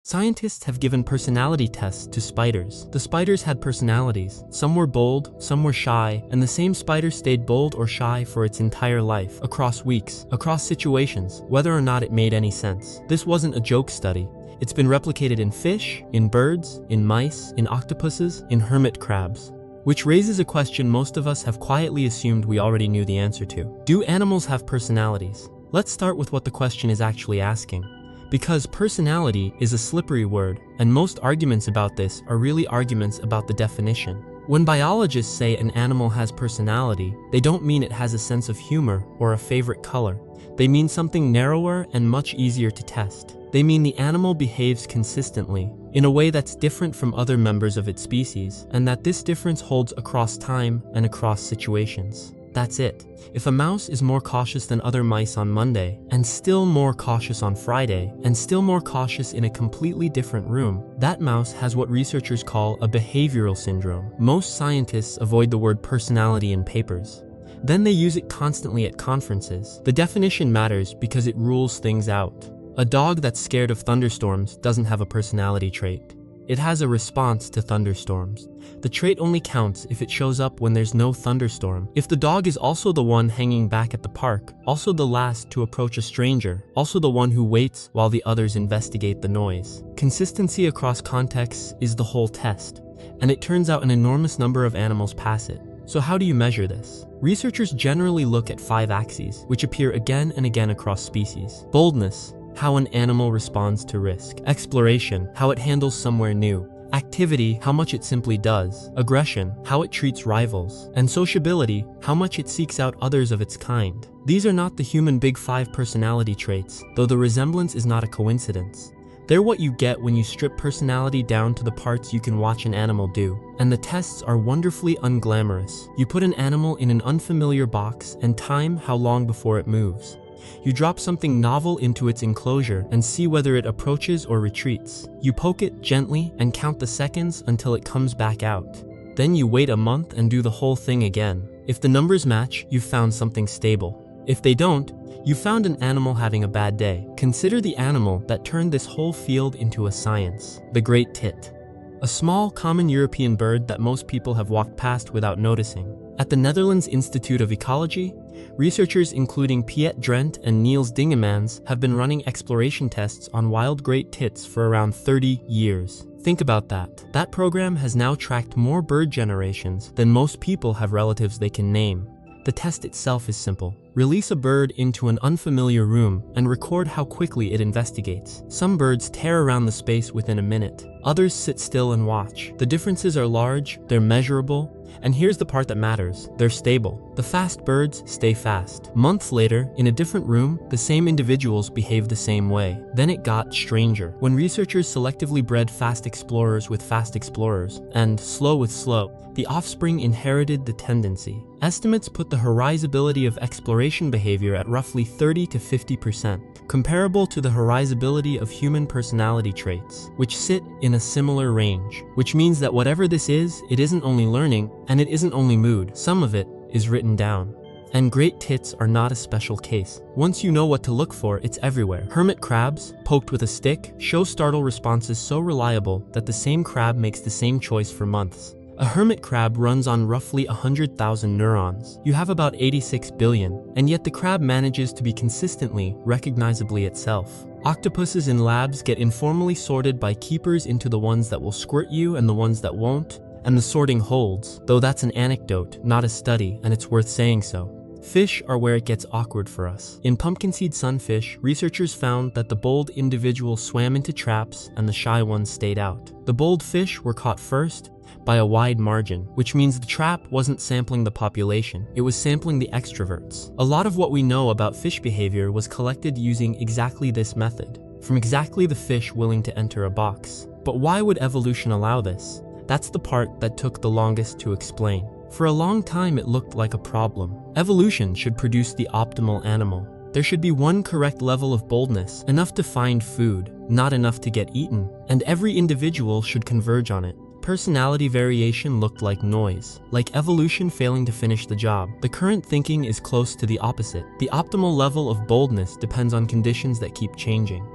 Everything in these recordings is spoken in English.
Scientists have given personality tests to spiders. The spiders had personalities. Some were bold, some were shy, and the same spider stayed bold or shy for its entire life, across weeks, across situations, whether or not it made any sense. This wasn't a joke study. It's been replicated in fish, in birds, in mice, in octopuses, in hermit crabs. Which raises a question most of us have quietly assumed we already knew the answer to. Do animals have personalities? Let's start with what the question is actually asking. Because personality is a slippery word, and most arguments about this are really arguments about the definition. When biologists say an animal has personality, they don't mean it has a sense of humor or a favorite color. They mean something narrower and much easier to test. They mean the animal behaves consistently, in a way that's different from other members of its species, and that this difference holds across time and across situations. That's it. If a mouse is more cautious than other mice on Monday, and still more cautious on Friday, and still more cautious in a completely different room, that mouse has what researchers call a behavioral syndrome. Most scientists avoid the word personality in papers. Then they use it constantly at conferences. The definition matters because it rules things out. A dog that's scared of thunderstorms doesn't have a personality trait. It has a response to thunderstorms. The trait only counts if it shows up when there's no thunderstorm. If the dog is also the one hanging back at the park, also the last to approach a stranger, also the one who waits while the others investigate the noise. Consistency across contexts is the whole test, and it turns out an enormous number of animals pass it. So how do you measure this? Researchers generally look at 5 axes, which appear again and again across species. Boldness, how an animal responds to risk. Exploration, how it handles somewhere new. Activity, how much it simply does. Aggression, how it treats rivals. And sociability, how much it seeks out others of its kind. These are not the human Big 5 personality traits, though the resemblance is not a coincidence. They're what you get when you strip personality down to the parts you can watch an animal do. And the tests are wonderfully unglamorous. You put an animal in an unfamiliar box and time how long before it moves. You drop something novel into its enclosure and see whether it approaches or retreats. You poke it gently and count the seconds until it comes back out. Then you wait a month and do the whole thing again. If the numbers match, you've found something stable. If they don't, you found an animal having a bad day. Consider the animal that turned this whole field into a science, the great tit. A small, common European bird that most people have walked past without noticing. At the Netherlands Institute of Ecology, researchers including Piet Drent and Niels Dingemans have been running exploration tests on wild great tits for around 30 years. Think about that. That program has now tracked more bird generations than most people have relatives they can name. The test itself is simple. Release a bird into an unfamiliar room and record how quickly it investigates. Some birds tear around the space within a minute. Others sit still and watch. The differences are large, they're measurable, and here's the part that matters. They're stable. The fast birds stay fast. Months later, in a different room, the same individuals behave the same way. Then it got stranger. When researchers selectively bred fast explorers with fast explorers, and slow with slow, the offspring inherited the tendency. Estimates put the horizability of exploration behavior at roughly 30 to 50%, comparable to the horizability of human personality traits, which sit in a similar range. Which means that whatever this is, it isn't only learning, and it isn't only mood. Some of it is written down. And great tits are not a special case. Once you know what to look for, it's everywhere. Hermit crabs, poked with a stick, show startle responses so reliable that the same crab makes the same choice for months. A hermit crab runs on roughly 100,000 neurons. You have about 86 billion, and yet the crab manages to be consistently, recognizably itself. Octopuses in labs get informally sorted by keepers into the ones that will squirt you and the ones that won't, and the sorting holds, though that's an anecdote, not a study, and it's worth saying so. Fish are where it gets awkward for us. In pumpkinseed sunfish, researchers found that the bold individuals swam into traps and the shy ones stayed out. The bold fish were caught first, by a wide margin, which means the trap wasn't sampling the population, it was sampling the extroverts. A lot of what we know about fish behavior was collected using exactly this method, from exactly the fish willing to enter a box. But why would evolution allow this? That's the part that took the longest to explain. For a long time it looked like a problem. Evolution should produce the optimal animal. There should be one correct level of boldness, enough to find food, not enough to get eaten, and every individual should converge on it. Personality variation looked like noise, like evolution failing to finish the job. The current thinking is close to the opposite. The optimal level of boldness depends on conditions that keep changing.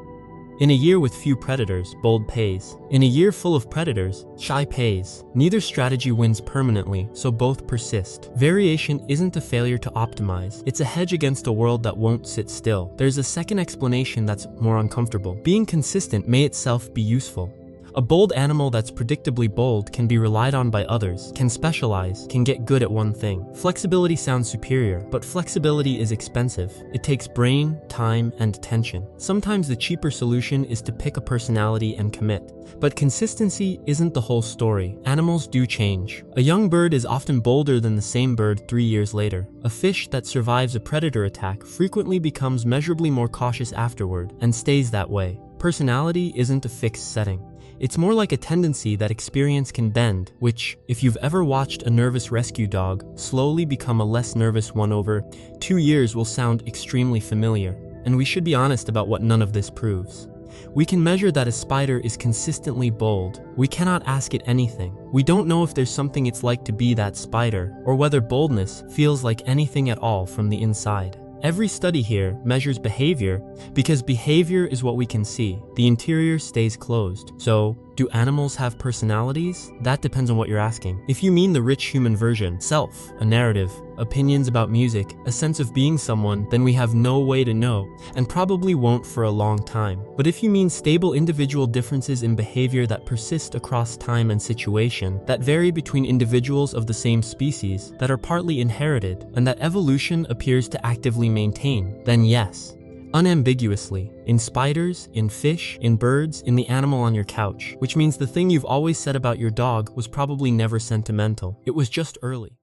In a year with few predators, bold pays. In a year full of predators, shy pays. Neither strategy wins permanently, so both persist. Variation isn't a failure to optimize. It's a hedge against a world that won't sit still. There's a second explanation that's more uncomfortable. Being consistent may itself be useful. A bold animal that's predictably bold can be relied on by others, can specialize, can get good at one thing. Flexibility sounds superior, but flexibility is expensive. It takes brain, time, and attention. Sometimes the cheaper solution is to pick a personality and commit. But consistency isn't the whole story. Animals do change. A young bird is often bolder than the same bird 3 years later. A fish that survives a predator attack frequently becomes measurably more cautious afterward, and stays that way. Personality isn't a fixed setting. It's more like a tendency that experience can bend, which, if you've ever watched a nervous rescue dog slowly become a less nervous one over 2 years, will sound extremely familiar. And we should be honest about what none of this proves. We can measure that a spider is consistently bold. We cannot ask it anything. We don't know if there's something it's like to be that spider, or whether boldness feels like anything at all from the inside. Every study here measures behavior because behavior is what we can see. The interior stays closed. So, do animals have personalities? That depends on what you're asking. If you mean the rich human version, self, a narrative, opinions about music, a sense of being someone, then we have no way to know, and probably won't for a long time. But if you mean stable individual differences in behavior that persist across time and situation, that vary between individuals of the same species, that are partly inherited, and that evolution appears to actively maintain, then yes. Unambiguously, in spiders, in fish, in birds, in the animal on your couch, which means the thing you've always said about your dog was probably never sentimental. It was just early.